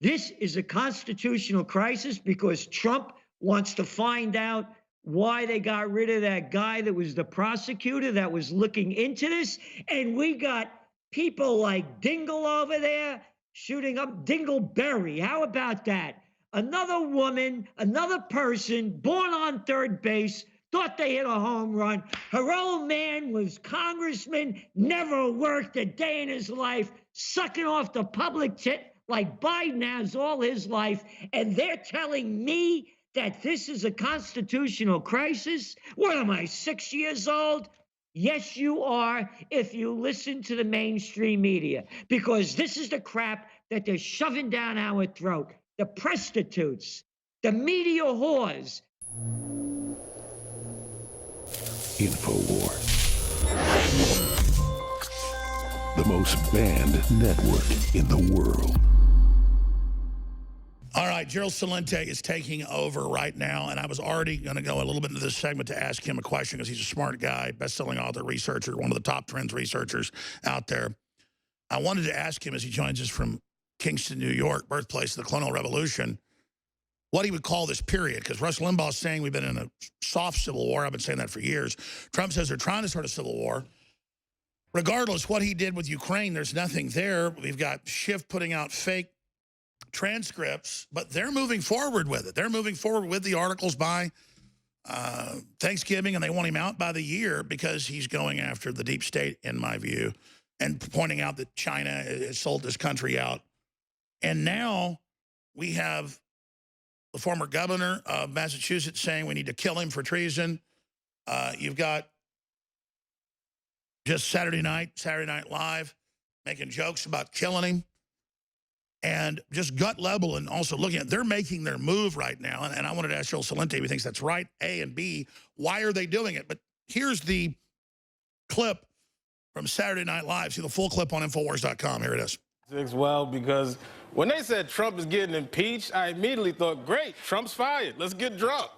This is a constitutional crisis because Trump wants to find out why they got rid of that guy that was the prosecutor that was looking into this. And we got people like Dingle over there shooting up Dingleberry. How about that? Another woman, another person born on third base, thought they hit a home run. Her old man was congressman, never worked a day in his life, sucking off the public tit like Biden has all his life. And they're telling me that this is a constitutional crisis? What am I, 6 years old? Yes, you are, if you listen to the mainstream media, because this is the crap that they're shoving down our throat. The prostitutes, the media whores. InfoWars. The most banned network in the world. All right, Gerald Celente is taking over right now, and I was already going to go a little bit into this segment to ask him a question because he's a smart guy, best-selling author, researcher, one of the top trends researchers out there. I wanted to ask him as he joins us from Kingston, New York, birthplace of the Colonial Revolution, what he would call this period, because Rush Limbaugh's saying we've been in a soft civil war. I've been saying that for years. Trump says they're trying to start a civil war. Regardless what he did with Ukraine, there's nothing there. We've got Schiff putting out fake transcripts, but they're moving forward with it. They're moving forward with the articles by Thanksgiving, and they want him out by the year because he's going after the deep state, in my view, and pointing out that China has sold this country out. And now we have the former governor of Massachusetts saying we need to kill him for treason. You've got just Saturday Night Live, making jokes about killing him. And just gut level, and also looking at, they're making their move right now. And I wanted to ask Joel Celente if he thinks that's right, A, and B, why are they doing it? But here's the clip from Saturday Night Live. See the full clip on Infowars.com. Here it is. Well, because when they said Trump is getting impeached, I immediately thought, great, Trump's fired. Let's get drunk.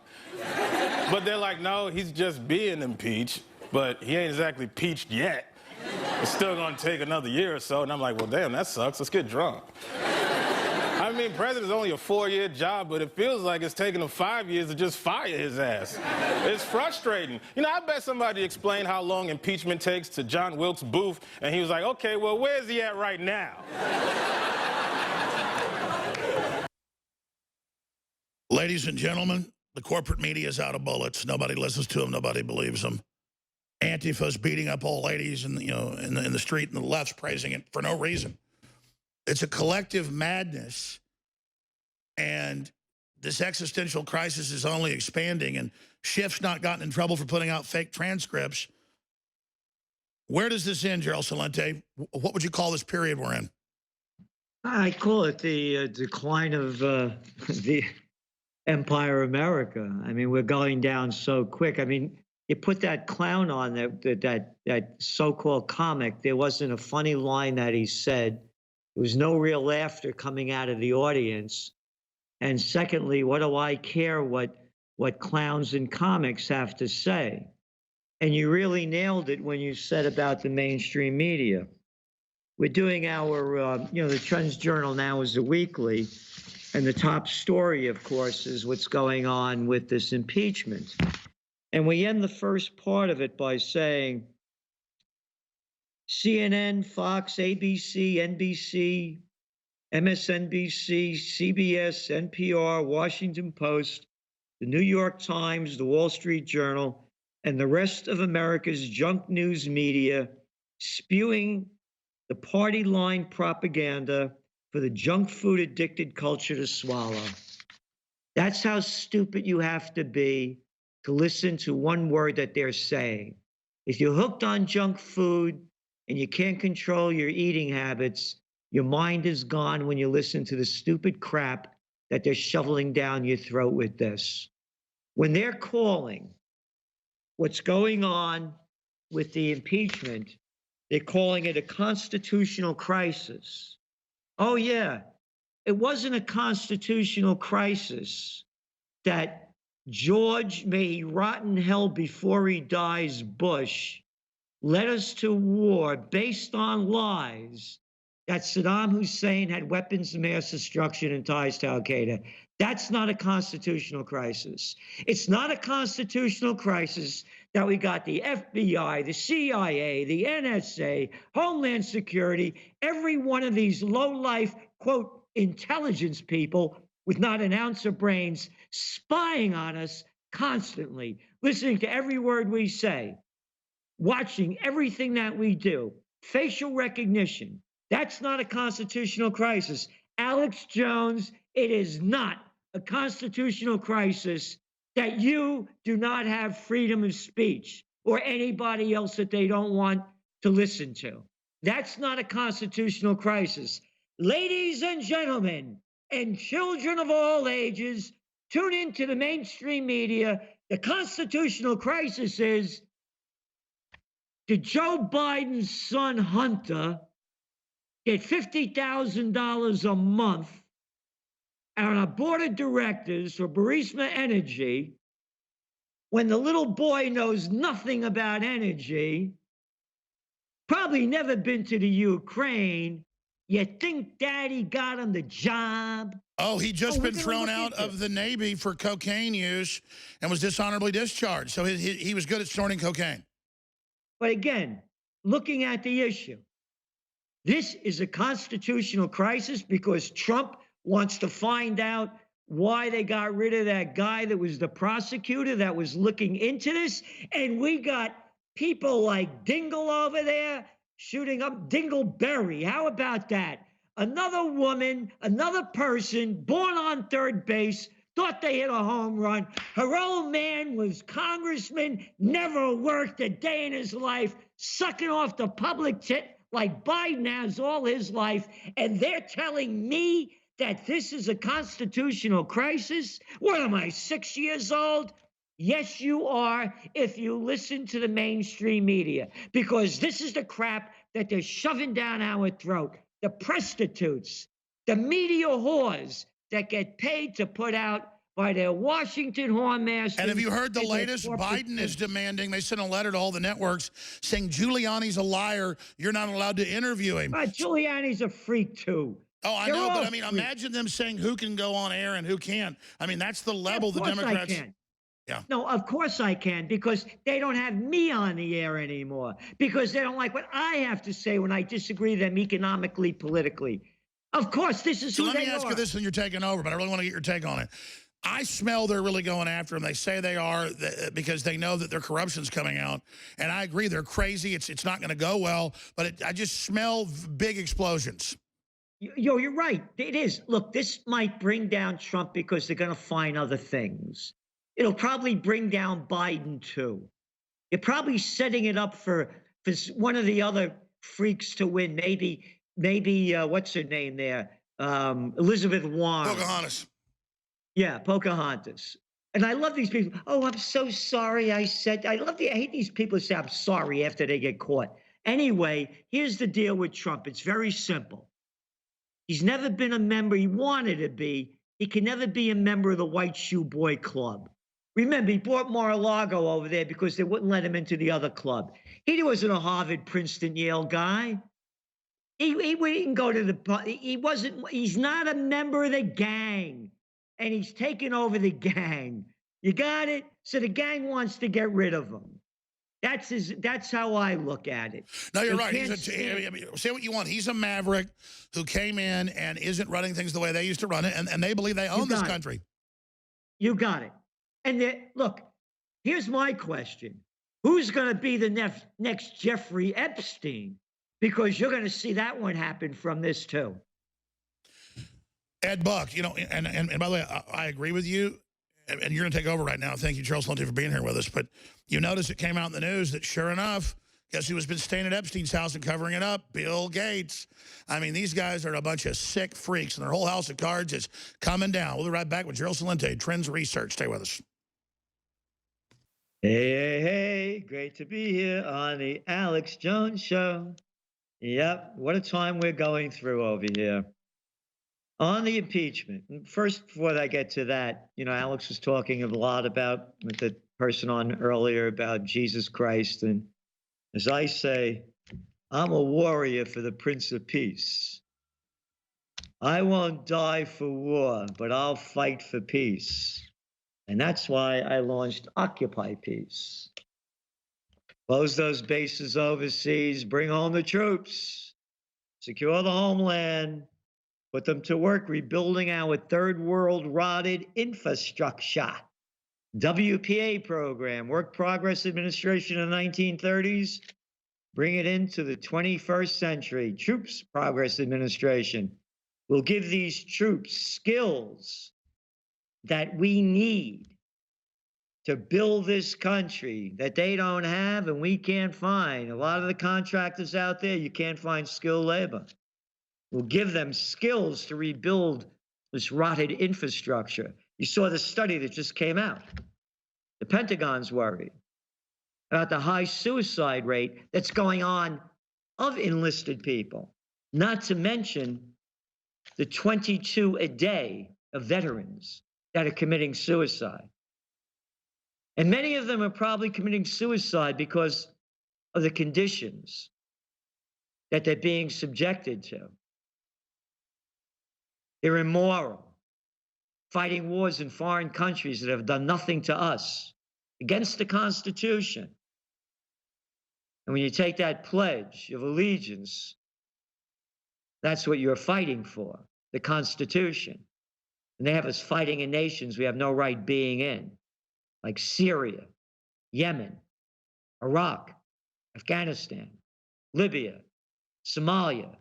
But they're like, no, he's just being impeached, but he ain't exactly peached yet. It's still going to take another year or so. And I'm like, well, damn, that sucks. Let's get drunk. I mean, president's only a 4-year job, but it feels like it's taking him 5 years to just fire his ass. It's frustrating. You know, I bet somebody explained how long impeachment takes to John Wilkes Booth, and he was like, okay, well, where's he at right now? Ladies and gentlemen, the corporate media is out of bullets. Nobody listens to them. Nobody believes them. Antifa's beating up old ladies in the street, and the left's praising it for no reason. It's a collective madness, and this existential crisis is only expanding, and Schiff's not gotten in trouble for putting out fake transcripts. Where does this end, Gerald Celente? What would you call this period we're in? I call it the decline of the Empire America. I mean, we're going down so quick. I mean, you put that clown on that so-called comic. There wasn't a funny line that he said. There was no real laughter coming out of the audience. And secondly, what do I care what clowns in comics have to say? And you really nailed it when you said about the mainstream media. We're doing our, the Trends Journal now is a weekly. And the top story, of course, is what's going on with this impeachment. And we end the first part of it by saying, CNN, Fox, ABC, NBC, MSNBC, CBS, NPR, Washington Post, the New York Times, the Wall Street Journal, and the rest of America's junk news media spewing the party line propaganda for the junk food addicted culture to swallow. That's how stupid you have to be to listen to one word that they're saying. If you're hooked on junk food and you can't control your eating habits, your mind is gone when you listen to the stupid crap that they're shoveling down your throat with this. When they're calling what's going on with the impeachment, they're calling it a constitutional crisis. Oh, yeah, it wasn't a constitutional crisis that George, may he rot in hell before he dies, Bush, led us to war based on lies that Saddam Hussein had weapons of mass destruction and ties to Al Qaeda. That's not a constitutional crisis. It's not a constitutional crisis that we got the FBI, the CIA, the NSA, Homeland Security, every one of these low-life, quote, intelligence people with not an ounce of brains spying on us constantly, listening to every word we say, watching everything that we do, facial recognition. That's not a constitutional crisis. Alex Jones, it is not a constitutional crisis that you do not have freedom of speech or anybody else that they don't want to listen to. That's not a constitutional crisis. Ladies and gentlemen, and children of all ages, tune into the mainstream media. The constitutional crisis is, did Joe Biden's son Hunter get $50,000 a month on a board of directors for Burisma Energy when the little boy knows nothing about energy, probably never been to the Ukraine? You think daddy got him the job? Oh, he just been thrown out of the Navy for cocaine use and was dishonorably discharged. So he was good at snorting cocaine. But again, looking at the issue, this is a constitutional crisis because Trump wants to find out why they got rid of that guy that was the prosecutor that was looking into this. And we got people like Dingle over there shooting up Dingleberry. How about that? Another woman, another person born on third base, thought they hit a home run. Her old man was congressman, never worked a day in his life, sucking off the public tit like Biden has all his life. And they're telling me that this is a constitutional crisis? What am I, 6 years old? Yes, you are, if you listen to the mainstream media, because this is the crap that they're shoving down our throat. The prostitutes, the media whores that get paid to put out by their Washington whoremasters. And have you heard the latest? Biden is demanding, they sent a letter to all the networks saying Giuliani's a liar. You're not allowed to interview him. Giuliani's a freak too. Oh, I know, but I mean, imagine them saying who can go on air and who can't. I mean, that's the level the Democrats. Yeah. No, of course I can, because they don't have me on the air anymore, because they don't like what I have to say when I disagree with them economically, politically. Of course, this is who they are. Let me ask you this, and you're taking over, but I really want to get your take on it. I smell they're really going after them. They say they are because they know that their corruption's coming out. And I agree, they're crazy. It's not going to go well, but I just smell big explosions. You're right. It is. Look, this might bring down Trump because they're going to find other things. It'll probably bring down Biden, too. You're probably setting it up for one of the other freaks to win. Maybe what's her name there? Elizabeth Warren. Pocahontas. Yeah, Pocahontas. And I love these people. Oh, I'm so sorry. I hate these people who say I'm sorry after they get caught. Anyway, here's the deal with Trump. It's very simple. He's never been a member. He wanted to be. He can never be a member of the White Shoe Boy Club. Remember, he brought Mar-a-Lago over there because they wouldn't let him into the other club. He wasn't a Harvard, Princeton, Yale guy. He didn't go to the, he's not a member of the gang. And he's taken over the gang. You got it? So the gang wants to get rid of him. That's how I look at it. No, you're right. Say what you want. He's a maverick who came in and isn't running things the way they used to run it, and they believe they own this country. You got it. And look, here's my question. Who's going to be the next Jeffrey Epstein? Because you're going to see that one happen from this, too. Ed Buck, you know, and by the way, I agree with you, and you're going to take over right now. Thank you, Charles Celente, for being here with us. But you notice it came out in the news that, sure enough, guess who has been staying at Epstein's house and covering it up? Bill Gates. I mean, these guys are a bunch of sick freaks, and their whole house of cards is coming down. We'll be right back with Charles Celente, Trends Research. Stay with us. Hey, great to be here on the Alex Jones Show. Yep, what a time we're going through over here. On the impeachment, first, before I get to that, you know, Alex was talking a lot about, with the person on earlier, about Jesus Christ. And as I say, I'm a warrior for the Prince of Peace. I won't die for war, but I'll fight for peace. And that's why I launched Occupy Peace. Close those bases overseas, bring home the troops, secure the homeland, put them to work rebuilding our third world rotted infrastructure. WPA program, Work Progress Administration in the 1930s, bring it into the 21st century. Troops Progress Administration will give these troops skills that we need to build this country that they don't have and we can't find. A lot of the contractors out there, you can't find skilled labor. We'll give them skills to rebuild this rotted infrastructure. You saw the study that just came out. The Pentagon's worried about the high suicide rate that's going on of enlisted people, not to mention the 22 a day of veterans that are committing suicide. And many of them are probably committing suicide because of the conditions that they're being subjected to. They're immoral, fighting wars in foreign countries that have done nothing to us, against the Constitution. And when you take that pledge of allegiance, that's what you're fighting for, the Constitution. And they have us fighting in nations we have no right being in, like Syria, Yemen, Iraq, Afghanistan, Libya, Somalia,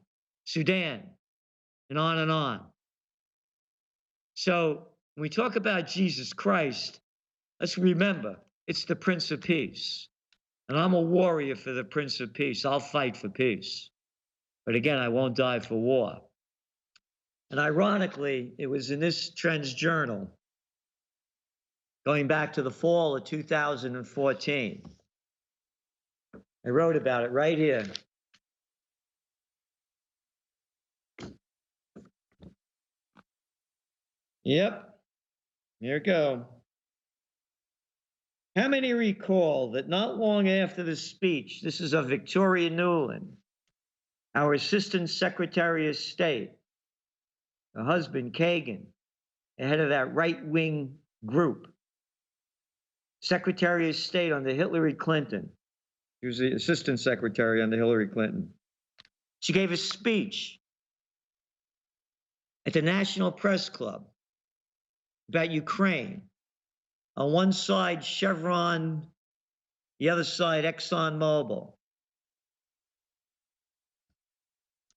Sudan, and on and on. So when we talk about Jesus Christ, let's remember it's the Prince of Peace. And I'm a warrior for the Prince of Peace. I'll fight for peace. But again, I won't die for war. And ironically, it was in this Trends Journal, going back to the fall of 2014. I wrote about it right here. Yep, here it go. How many recall that not long after the speech, this is of Victoria Nuland, our Assistant Secretary of State, her husband, Kagan, the head of that right-wing group, Secretary of State under Hillary Clinton. He was the Assistant Secretary under Hillary Clinton. She gave a speech at the National Press Club about Ukraine. On one side, Chevron, the other side, ExxonMobil.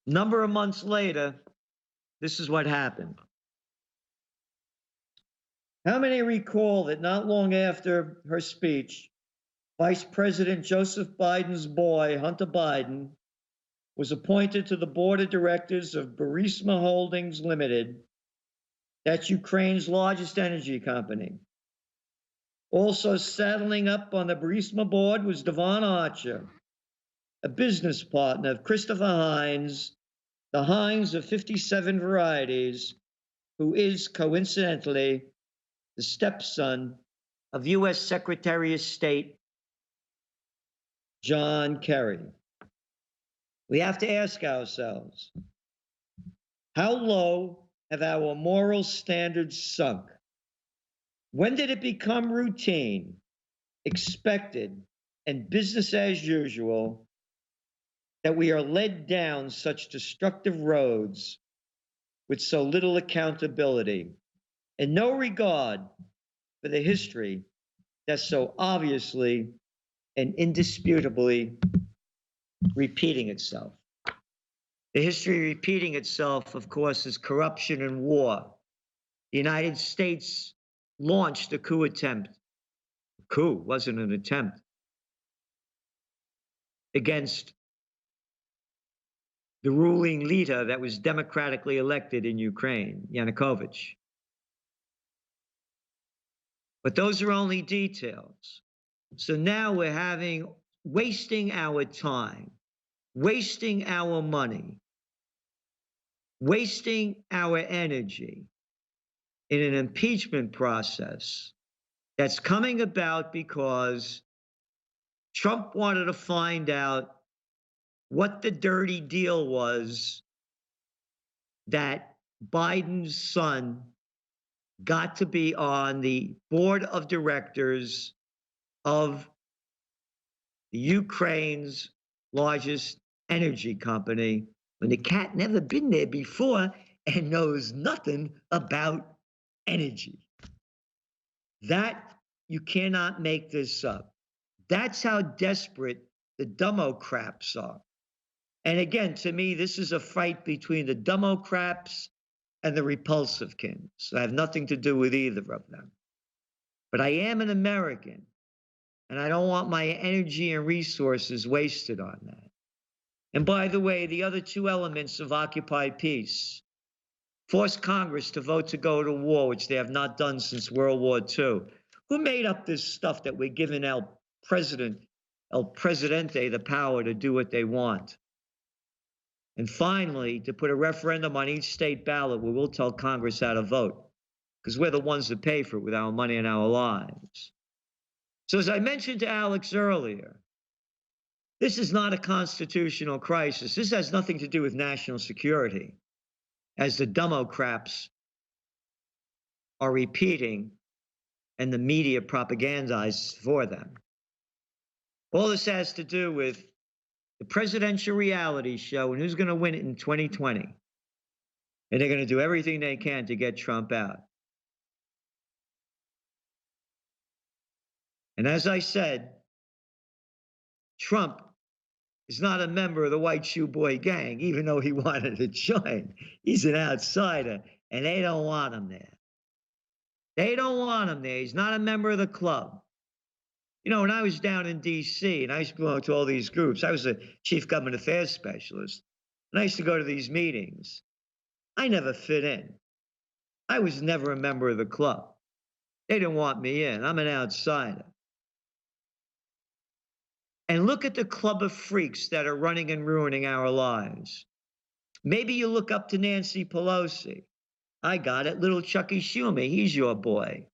Number of months later, this is what happened. How many recall that not long after her speech, Vice President Joseph Biden's boy, Hunter Biden, was appointed to the board of directors of Burisma Holdings Limited, that's Ukraine's largest energy company. Also saddling up on the Burisma board was Devon Archer, a business partner of Christopher Heinz, the Heinz of 57 varieties, who is coincidentally the stepson of U.S. Secretary of State John Kerry. We have to ask ourselves, how low have our moral standards sunk? When did it become routine, expected, and business as usual that we are led down such destructive roads with so little accountability and no regard for the history that's so obviously and indisputably repeating itself? The history repeating itself, of course, is corruption and war. The United States launched a coup attempt. Coup wasn't an attempt against the ruling leader that was democratically elected in Ukraine, Yanukovych. But those are only details. So now we're wasting our time, wasting our money, wasting our energy in an impeachment process that's coming about because Trump wanted to find out what the dirty deal was that Biden's son got to be on the board of directors of Ukraine's largest energy company when the cat never been there before and knows nothing about energy. That, you cannot make this up. That's how desperate the Democrats are. And again, to me, this is a fight between the Democrats and the repulsive kins. I have nothing to do with either of them. But I am an American, and I don't want my energy and resources wasted on that. And by the way, the other two elements of Occupy Peace: force Congress to vote to go to war, which they have not done since World War II. Who made up this stuff that we're giving El Presidente, the power to do what they want? And finally, to put a referendum on each state ballot where we'll tell Congress how to vote, because we're the ones that pay for it with our money and our lives. So as I mentioned to Alex earlier, this is not a constitutional crisis. This has nothing to do with national security, as the Democrats are repeating and the media propagandizes for them. All this has to do with the presidential reality show and who's going to win it in 2020. And they're going to do everything they can to get Trump out. And as I said, Trump is not a member of the White Shoe Boy gang, even though he wanted to join. He's an outsider, and they don't want him there. They don't want him there. He's not a member of the club. You know, when I was down in D.C., and I used to belong to all these groups, I was a chief government affairs specialist, and I used to go to these meetings. I never fit in. I was never a member of the club. They didn't want me in. I'm an outsider. And look at the club of freaks that are running and ruining our lives. Maybe you look up to Nancy Pelosi. I got it. Little Chucky Schumer, he's your boy.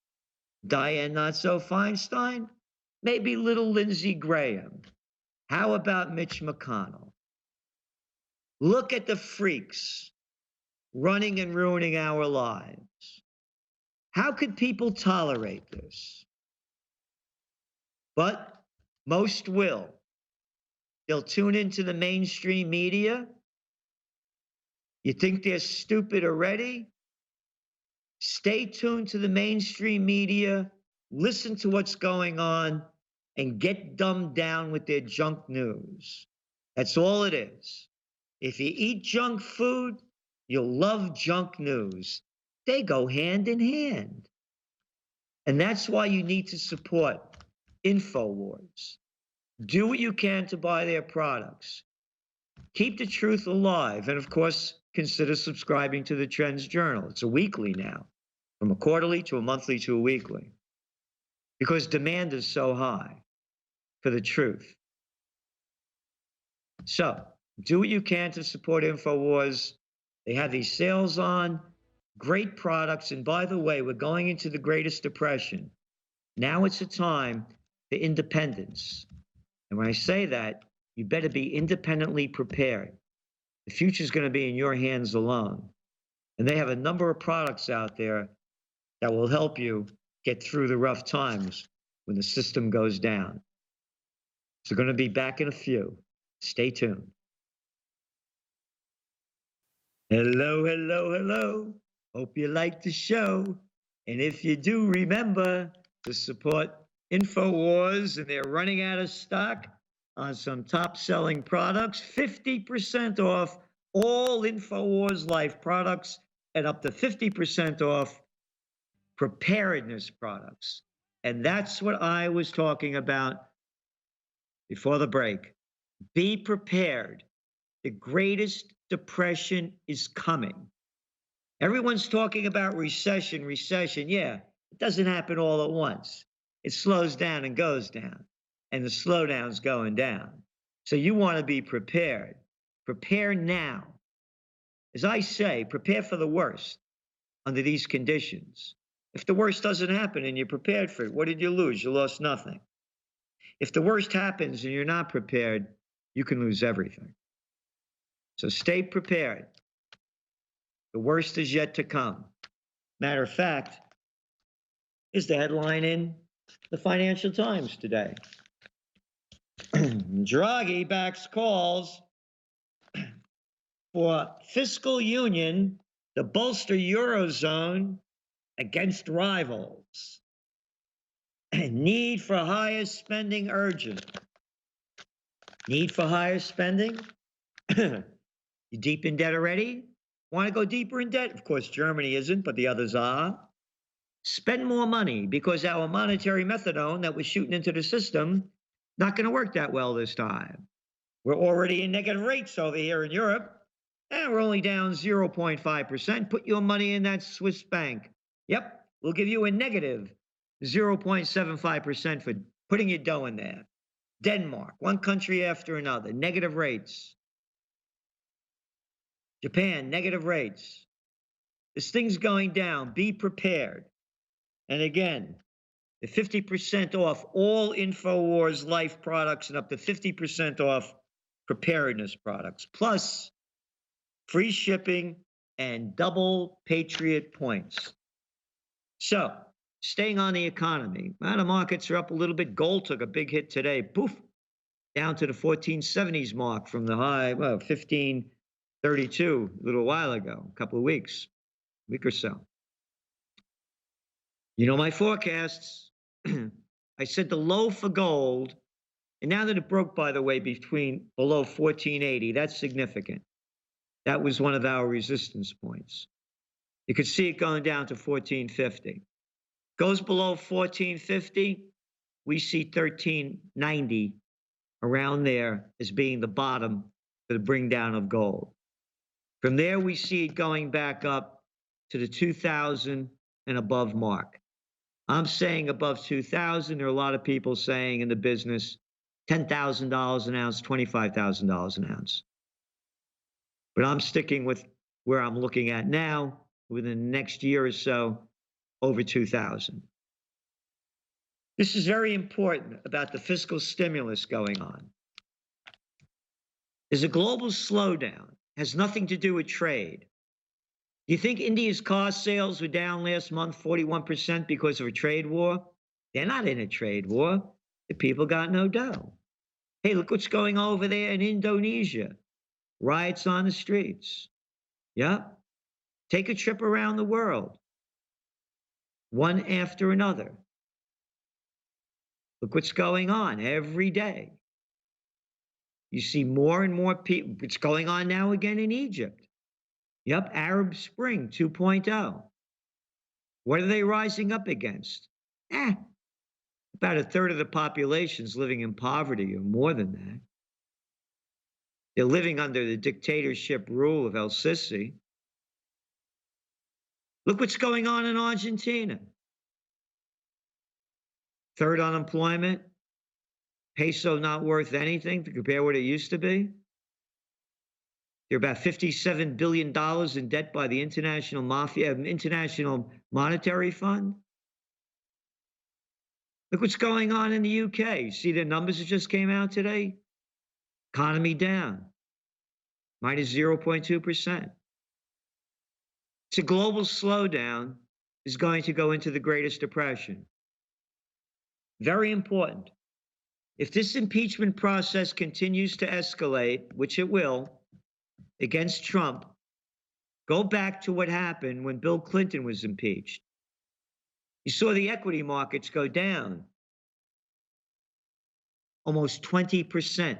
Dianne Not-So-Feinstein? Maybe little Lindsey Graham. How about Mitch McConnell? Look at the freaks running and ruining our lives. How could people tolerate this? But most will. They'll tune into the mainstream media. You think they're stupid already? Stay tuned to the mainstream media, listen to what's going on, and get dumbed down with their junk news. That's all it is. If you eat junk food, you'll love junk news. They go hand in hand. And that's why you need to support InfoWars. Do what you can to buy their products. Keep the truth alive. And of course, consider subscribing to the Trends Journal. It's a weekly now, from a quarterly to a monthly to a weekly, because demand is so high for the truth. So do what you can to support InfoWars. They have these sales on, great products. And by the way, we're going into the greatest depression. Now it's a time for independence. And when I say that, you better be independently prepared. The future is going to be in your hands alone. And they have a number of products out there that will help you get through the rough times when the system goes down. So going to be back in a few. Stay tuned. Hello, hello, hello. Hope you like the show. And if you do, remember to support InfoWars, and they're running out of stock on some top-selling products, 50% off all InfoWars Life products and up to 50% off preparedness products. And that's what I was talking about before the break. Be prepared. The greatest depression is coming. Everyone's talking about recession. Yeah, it doesn't happen all at once. It slows down and goes down, and the slowdown's going down. So you want to be prepared. Prepare now. As I say, prepare for the worst under these conditions. If the worst doesn't happen and you're prepared for it, what did you lose? You lost nothing. If the worst happens and you're not prepared, you can lose everything. So stay prepared. The worst is yet to come. Matter of fact, is the headline in the Financial Times today. Draghi backs calls for fiscal union to bolster Eurozone against rivals. Need for higher spending urgent. Need for higher spending? You deep in debt already? Want to go deeper in debt? Of course, Germany isn't, but the others are. Spend more money because our monetary methadone that was shooting into the system not going to work that well this time. We're already in negative rates over here in Europe, and we're only down 0.5%. Put your money in that Swiss bank. Yep, we'll give you a negative 0.75% for putting your dough in there. Denmark, one country after another, negative rates. Japan, negative rates. This thing's going down. Be prepared. And again, the 50% off all InfoWars Life products and up to 50% off preparedness products, plus free shipping and double Patriot points. So, staying on the economy, the markets are up a little bit. Gold took a big hit today. Poof, down to the 1470s mark from the high, 1532 a little while ago, a couple of weeks, week or so. You know my forecasts. I said the low for gold, and now that it broke, by the way, below 1480, that's significant. That was one of our resistance points. You could see it going down to 1450. Goes below 1450, we see 1390 around there as being the bottom for the bring down of gold. From there, we see it going back up to the 2000 and above mark. I'm saying above 2,000. There are a lot of people saying in the business, $10,000 an ounce, $25,000 an ounce. But I'm sticking with where I'm looking at now. Within the next year or so, over 2,000. This is very important about the fiscal stimulus going on. There's a global slowdown. Has nothing to do with trade. Do you think India's car sales were down last month 41% because of a trade war? They're not in a trade war. The people got no dough. Hey, look what's going on over there in Indonesia. Riots on the streets. Yep. Take a trip around the world. One after another. Look what's going on every day. You see more and more people. It's going on now again in Egypt. Yep, Arab Spring 2.0. What are they rising up against? About a third of the population is living in poverty or more than that. They're living under the dictatorship rule of El Sisi. Look what's going on in Argentina. Third unemployment, peso not worth anything to compare what it used to be. They're about $57 billion in debt by the International Monetary Fund. Look what's going on in the UK. You see the numbers that just came out today? Economy down, minus 0.2%. It's a global slowdown is going to go into the Greatest Depression. Very important. If this impeachment process continues to escalate, which it will, against Trump, go back to what happened when Bill Clinton was impeached. You saw the equity markets go down almost 20%.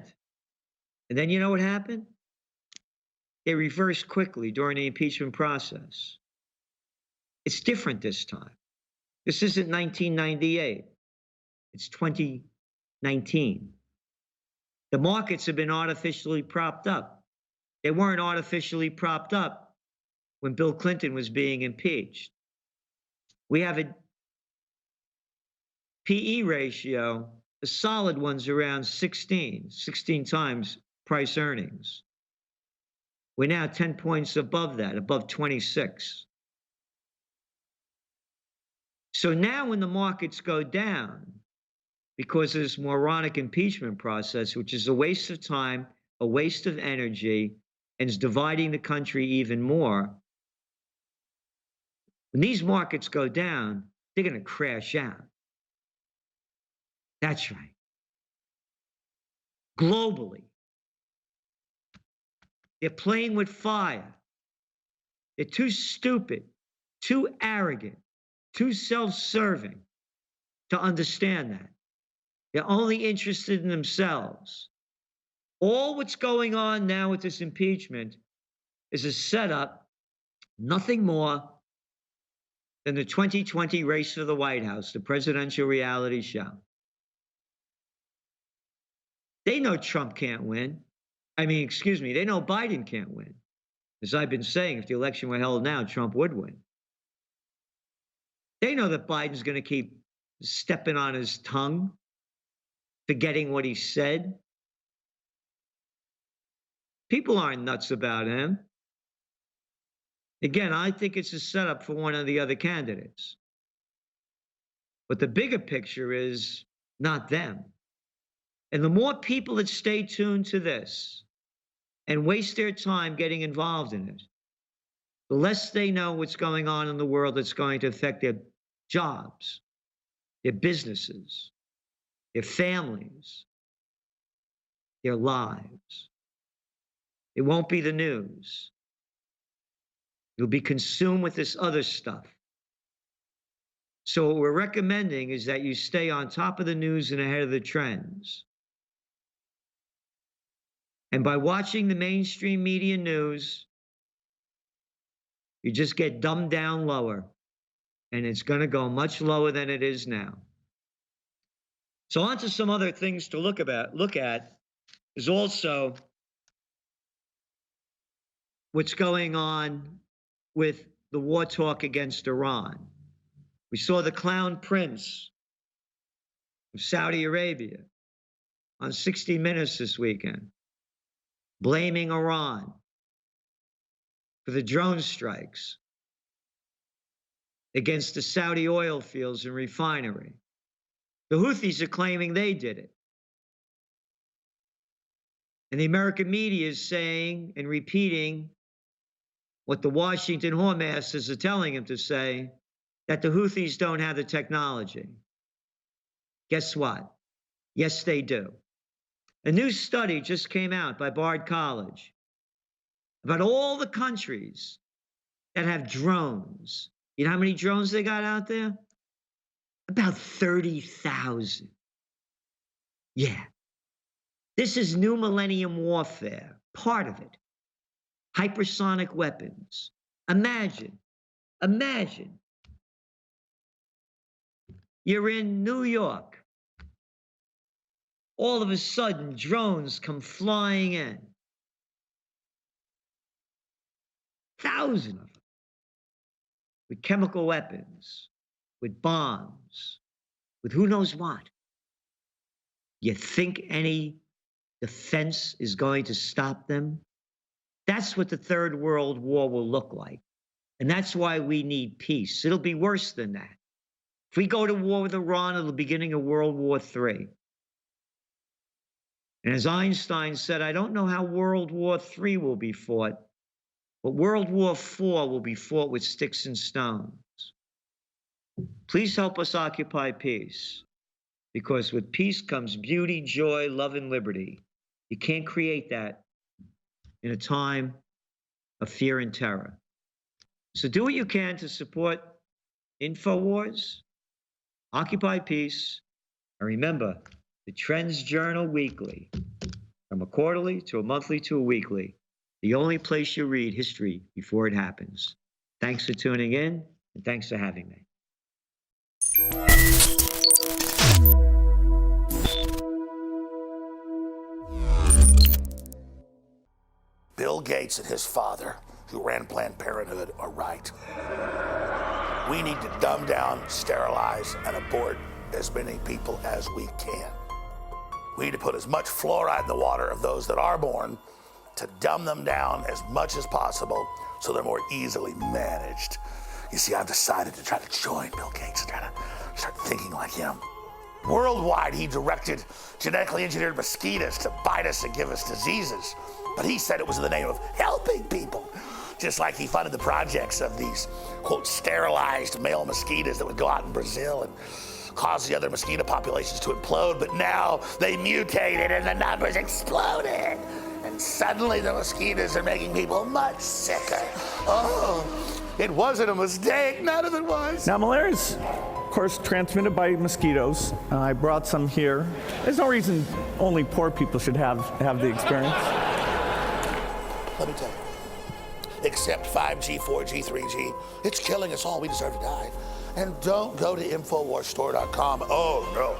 And then you know what happened? They reversed quickly during the impeachment process. It's different this time. This isn't 1998. It's 2019. The markets have been artificially propped up. They weren't artificially propped up when Bill Clinton was being impeached. We have a PE ratio, the solid one's around 16 times price earnings. We're now 10 points above that, above 26. So now when the markets go down, because of this moronic impeachment process, which is a waste of time, a waste of energy, and is dividing the country even more, when these markets go down, they're going to crash out. That's right. Globally, they're playing with fire. They're too stupid, too arrogant, too self-serving to understand that. They're only interested in themselves. All what's going on now with this impeachment is a setup, nothing more than the 2020 race for the White House, the presidential reality show. They know Trump can't win. They know Biden can't win. As I've been saying, if the election were held now, Trump would win. They know that Biden's going to keep stepping on his tongue, forgetting what he said. People aren't nuts about him. Again, I think it's a setup for one of the other candidates. But the bigger picture is not them. And the more people that stay tuned to this and waste their time getting involved in it, the less they know what's going on in the world that's going to affect their jobs, their businesses, their families, their lives. It won't be the news. You'll be consumed with this other stuff. So what we're recommending is that you stay on top of the news and ahead of the trends. And by watching the mainstream media news, you just get dumbed down lower. And it's going to go much lower than it is now. So on to some other things to look at is also what's going on with the war talk against Iran. We saw the clown prince of Saudi Arabia on 60 Minutes this weekend, blaming Iran for the drone strikes against the Saudi oil fields and refinery. The Houthis are claiming they did it. And the American media is saying and repeating what the Washington whoremasters are telling him to say, that the Houthis don't have the technology. Guess what? Yes, they do. A new study just came out by Bard College about all the countries that have drones. You know how many drones they got out there? About 30,000. Yeah. This is new millennium warfare, part of it. Hypersonic weapons. Imagine. You're in New York. All of a sudden, drones come flying in. Thousands of them. With chemical weapons, with bombs, with who knows what. You think any defense is going to stop them? That's what the Third World War will look like. And that's why we need peace. It'll be worse than that. If we go to war with Iran, it'll be beginning of World War III. And as Einstein said, I don't know how World War III will be fought, but World War IV will be fought with sticks and stones. Please help us occupy peace, because with peace comes beauty, joy, love, and liberty. You can't create that in a time of fear and terror. So do what you can to support InfoWars, Occupy Peace, and remember, the Trends Journal Weekly, from a quarterly to a monthly to a weekly, the only place you read history before it happens. Thanks for tuning in, and thanks for having me. Bill Gates and his father, who ran Planned Parenthood, are right. We need to dumb down, sterilize, and abort as many people as we can. We need to put as much fluoride in the water of those that are born to dumb them down as much as possible so they're more easily managed. You see, I've decided to try to join Bill Gates and try to start thinking like him. Worldwide, he directed genetically engineered mosquitoes to bite us and give us diseases. But he said it was in the name of helping people. Just like he funded the projects of these, quote, sterilized male mosquitoes that would go out in Brazil and cause the other mosquito populations to implode. But now they mutated and the numbers exploded. And suddenly the mosquitoes are making people much sicker. Oh, it wasn't a mistake. None of it was. Now, malaria is, of course, transmitted by mosquitoes. I brought some here. There's no reason only poor people should have the experience. Let me tell you. Except 5G, 4G, 3G. It's killing us all. We deserve to die. And don't go to InfoWarsStore.com. Oh, no.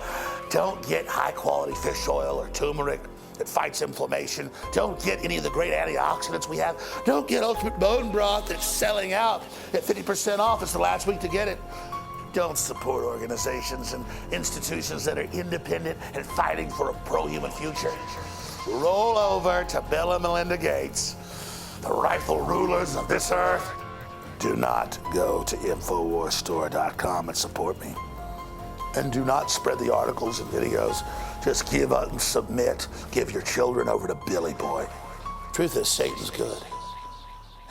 Don't get high-quality fish oil or turmeric that fights inflammation. Don't get any of the great antioxidants we have. Don't get Ultimate Bone Broth that's selling out at 50% off. It's the last week to get it. Don't support organizations and institutions that are independent and fighting for a pro-human future. Roll over to Bill and Melinda Gates, the rightful rulers of this earth. Do not go to InfoWarsStore.com and support me. And do not spread the articles and videos. Just give up and submit. Give your children over to Billy Boy. Truth is, Satan's good.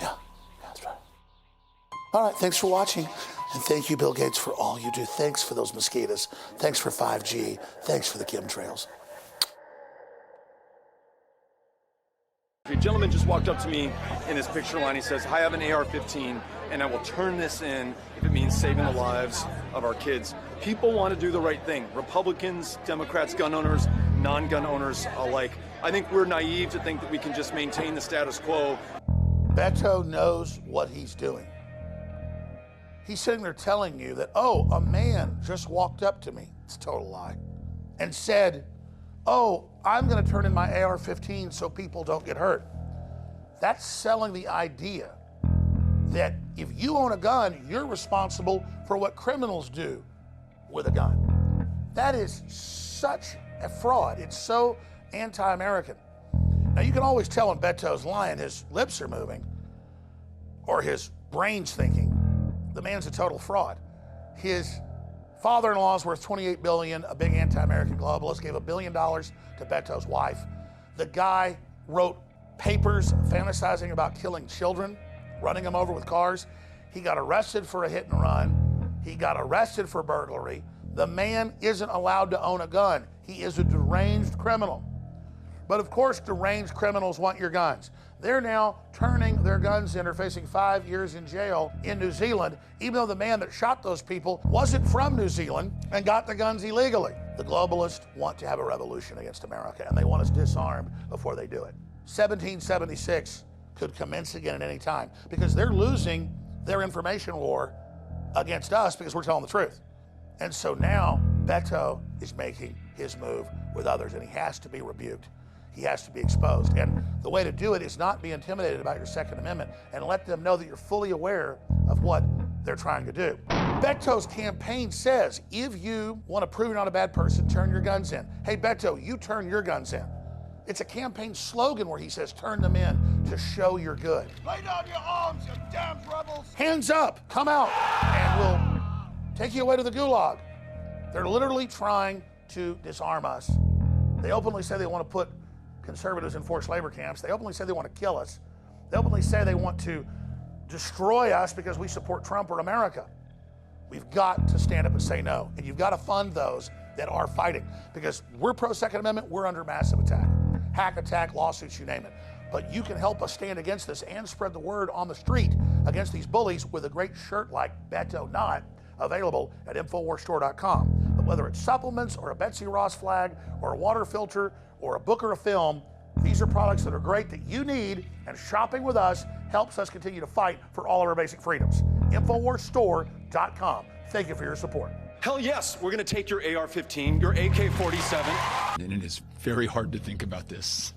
Yeah, that's right. All right, thanks for watching. And thank you, Bill Gates, for all you do. Thanks for those mosquitoes. Thanks for 5G. Thanks for the chemtrails. A gentleman just walked up to me in his picture line. He says, I have an AR-15, and I will turn this in if it means saving the lives of our kids. People want to do the right thing. Republicans, Democrats, gun owners, non-gun owners alike. I think we're naive to think that we can just maintain the status quo. Beto knows what he's doing. He's sitting there telling you that, oh, a man just walked up to me. It's a total lie. And said, oh, I'm going to turn in my AR-15 so people don't get hurt. That's selling the idea that if you own a gun, you're responsible for what criminals do with a gun. That is such a fraud. It's so anti-American. Now, you can always tell when Beto's lying. His lips are moving or his brain's thinking. The man's a total fraud. His father-in-law is worth $28 billion, a big anti-American globalist, gave $1 billion to Beto's wife. The guy wrote papers fantasizing about killing children, running them over with cars. He got arrested for a hit and run. He got arrested for burglary. The man isn't allowed to own a gun. He is a deranged criminal. But of course, deranged criminals want your guns. They're now turning their guns in or facing 5 years in jail in New Zealand, even though the man that shot those people wasn't from New Zealand and got the guns illegally. The globalists want to have a revolution against America, and they want us disarmed before they do it. 1776 could commence again at any time because they're losing their information war against us because we're telling the truth. And so now Beto is making his move with others, and he has to be rebuked. He has to be exposed. And the way to do it is not be intimidated about your Second Amendment and let them know that you're fully aware of what they're trying to do. Beto's campaign says, if you want to prove you're not a bad person, turn your guns in. Hey, Beto, you turn your guns in. It's a campaign slogan where he says, turn them in to show you're good. Lay down your arms, you damn rebels. Hands up, come out, and we'll take you away to the gulag. They're literally trying to disarm us. They openly say they want to put conservatives in forced labor camps. They openly say they want to kill us. They openly say they want to destroy us because we support Trump or America. We've got to stand up and say no. And you've got to fund those that are fighting because we're pro-Second Amendment. We're under massive attack. Hack attack, lawsuits, you name it. But you can help us stand against this and spread the word on the street against these bullies with a great shirt like Beto Not, available at InfoWarsStore.com. But whether it's supplements or a Betsy Ross flag or a water filter or a book or a film, these are products that are great that you need, and shopping with us helps us continue to fight for all of our basic freedoms. InfoWarsStore.com. Thank you for your support. Hell yes, we're going to take your AR-15, your AK-47. And it is very hard to think about this